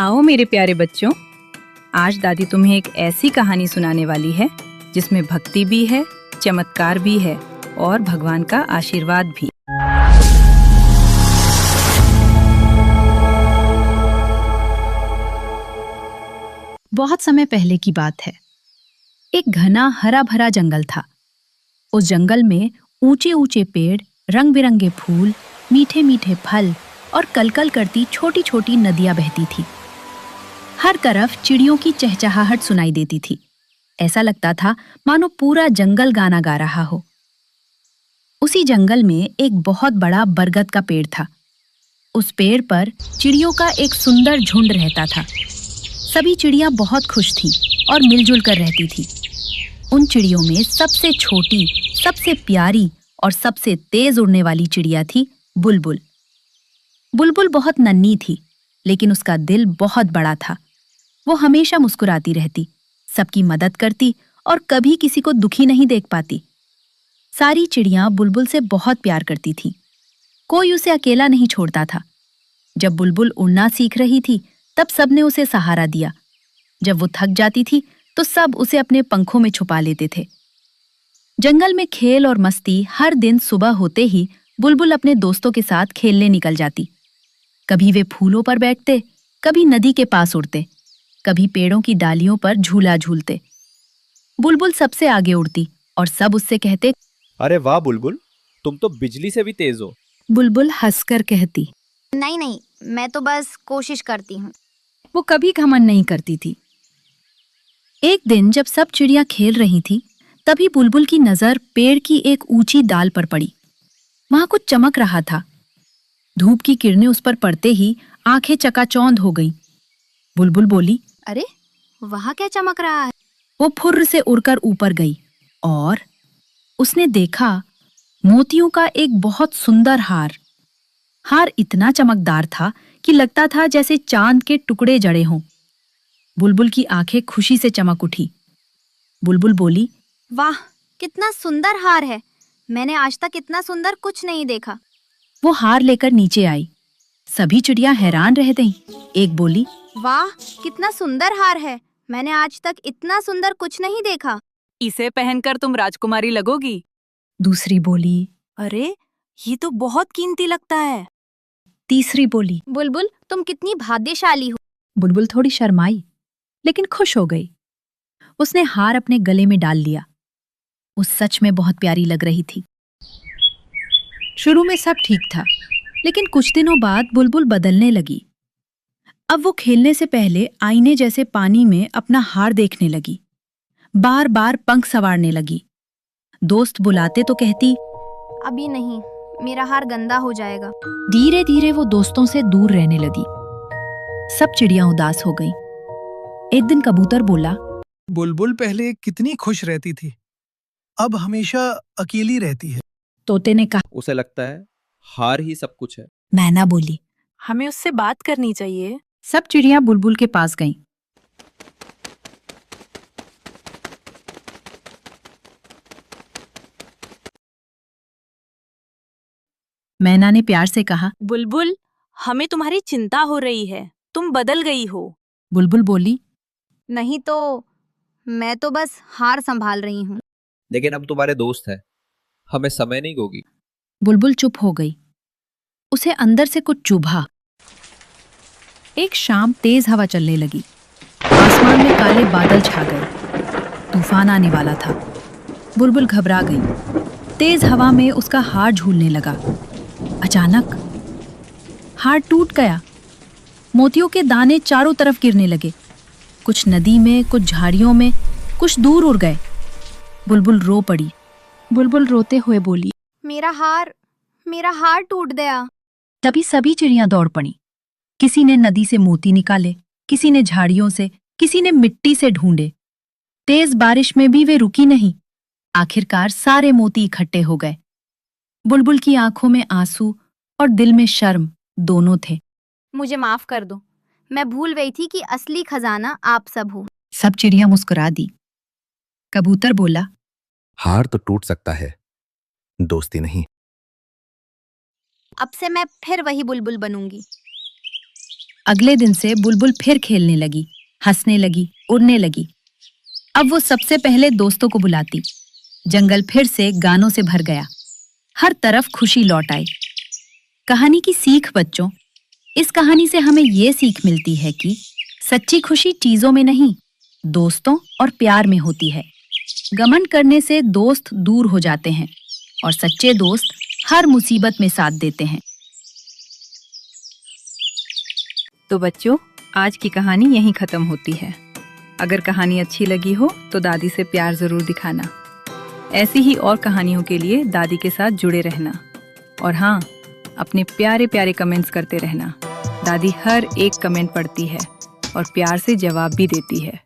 आओ मेरे प्यारे बच्चों, आज दादी तुम्हें एक ऐसी कहानी सुनाने वाली है जिसमें भक्ति भी है, चमत्कार भी है और भगवान का आशीर्वाद भी। बहुत समय पहले की बात है। एक घना हरा भरा जंगल था। उस जंगल में ऊंचे ऊंचे पेड़, रंग बिरंगे फूल, मीठे मीठे फल और कलकल करती छोटी छोटी नदियां बहती थी। हर तरफ चिड़ियों की चहचहाहट सुनाई देती थी। ऐसा लगता था मानो पूरा जंगल गाना गा रहा हो। उसी जंगल में एक बहुत बड़ा बरगद का पेड़ था। उस पेड़ पर चिड़ियों का एक सुंदर झुंड रहता था। सभी चिड़ियां बहुत खुश थीं और मिलजुल कर रहती थीं। उन चिड़ियों में सबसे छोटी, सबसे प्यारी और सबसे तेज उड़ने वाली चिड़िया थी बुलबुल। बुलबुल बहुत नन्ही थी, लेकिन उसका दिल बहुत बड़ा था। वो हमेशा मुस्कुराती रहती, सबकी मदद करती और कभी किसी को दुखी नहीं देख पाती। सारी चिड़ियां बुलबुल से बहुत प्यार करती थीं। कोई उसे अकेला नहीं छोड़ता था। जब बुलबुल उड़ना सीख रही थी, तब सबने उसे सहारा दिया। जब वो थक जाती थी, तो सब उसे अपने पंखों में छुपा लेते थे। जंगल में खेल और मस्ती हर दिन सुबह होते ही बुलबुल अपने दोस्तों के साथ खेलने निकल जाती। कभी वे फूलों पर बैठते, कभी नदी के पास उड़ते, कभी पेड़ों की डालियों पर झूला झूलते। बुलबुल सबसे आगे उड़ती और सब उससे कहते, अरे वाह बुलबुल, तुम तो बिजली से भी तेज हो। बुलबुल हंसकर कहती, नहीं नहीं, मैं तो बस कोशिश करती हूँ। वो कभी घमंड नहीं करती थी। एक दिन जब सब चिड़िया खेल रही थी, तभी बुलबुल की नजर पेड़ की एक ऊंची डाल पर पड़ी। वहां कुछ चमक रहा था। धूप की किरणें उस पर पड़ते ही आंखें चकाचौंध हो गईं। बुलबुल बोली, अरे वहाँ क्या चमक रहा है? वो फुर्र से उड़कर ऊपर गई और उसने देखा मोतियों का एक बहुत सुंदर हार। हार इतना चमकदार था कि लगता था जैसे चांद के टुकड़े जड़े हों। बुलबुल की आंखें खुशी से चमक उठी। बुलबुल बोली, वाह, कितना सुंदर हार है। मैंने आज तक इतना सुंदर कुछ नहीं देखा। वो हार लेकर नीचे आई। सभी चिड़िया हैरान रह गईं। एक बोली, वाह, कितना सुंदर हार है। मैंने आज तक इतना सुंदर कुछ नहीं देखा। इसे पहनकर तुम राजकुमारी लगोगी। दूसरी बोली, अरे ये तो बहुत कीमती लगता है। तीसरी बोली। बुलबुल, तुम कितनी भाग्यशाली हो। बुलबुल थोड़ी शर्माई, लेकिन खुश हो गई। उसने हार अपने गले में डाल लिया। वो सच में बहुत प्यारी लग रही थी। शुरू में सब ठीक था, लेकिन कुछ दिनों बाद बुलबुल बदलने लगी। अब वो खेलने से पहले आईने जैसे पानी में अपना हार देखने लगी। बार बार पंख संवारने लगी। दोस्त बुलाते तो कहती, अभी नहीं, मेरा हार गंदा हो जाएगा। धीरे धीरे वो दोस्तों से दूर रहने लगी। सब चिड़िया उदास हो गईं। एक दिन कबूतर बोला, बुलबुल पहले कितनी खुश रहती थी, अब हमेशा अकेली रहती है। तोते ने कहा। उसे लगता है हार ही सब कुछ है। मैना बोली, हमें उससे बात करनी चाहिए। सब चिड़िया बुलबुल के पास गईं। मैना ने प्यार से कहा, बुलबुल, हमें तुम्हारी चिंता हो रही है। तुम बदल गई हो। बुलबुल बोली, नहीं तो मैं तो बस हार संभाल रही हूँ। लेकिन हम तुम्हारे दोस्त हैं, हमें समय नहीं होगी। बुलबुल चुप हो गई। उसे अंदर से कुछ चुभा। एक शाम तेज हवा चलने लगी। आसमान में काले बादल छा गए। तूफान आने वाला था। बुलबुल घबरा गई। तेज हवा में उसका हार झूलने लगा। अचानक हार टूट गया। मोतियों के दाने चारों तरफ गिरने लगे। कुछ नदी में, कुछ झाड़ियों में, कुछ दूर उड़ गए। बुलबुल रो पड़ी। बुलबुल रोते हुए बोली, मेरा हार टूट गया। तभी सभी चिड़ियां दौड़ पड़ी। किसी ने नदी से मोती निकाले, किसी ने झाड़ियों से, किसी ने मिट्टी से ढूंढे। तेज बारिश में भी वे रुकी नहीं। आखिरकार सारे मोती इकट्ठे हो गए। बुलबुल की आंखों में आंसू और दिल में शर्म दोनों थे। मुझे माफ कर दो, मैं भूल गई थी कि असली खजाना आप सब हो। सब चिड़िया मुस्कुरा दी। कबूतर बोला, हार तो टूट सकता है, दोस्ती नहीं। अब से मैं फिर वही बुलबुल बनूंगी। अगले दिन से बुलबुल फिर खेलने लगी, हंसने लगी, उड़ने लगी। अब वो सबसे पहले दोस्तों को बुलाती। जंगल फिर से गानों से भर गया। हर तरफ खुशी लौट आई। कहानी की सीख बच्चों, इस कहानी से हमें ये सीख मिलती है कि सच्ची खुशी चीजों में नहीं, दोस्तों और प्यार में होती है। घमंड करने से दोस्त दूर हो जाते हैं और सच्चे दोस्त हर मुसीबत में साथ देते हैं। तो बच्चों, आज की कहानी यहीं खत्म होती है। अगर कहानी अच्छी लगी हो तो दादी से प्यार जरूर दिखाना। ऐसी ही और कहानियों के लिए दादी के साथ जुड़े रहना। और हाँ, अपने प्यारे प्यारे कमेंट्स करते रहना। दादी हर एक कमेंट पढ़ती है और प्यार से जवाब भी देती है।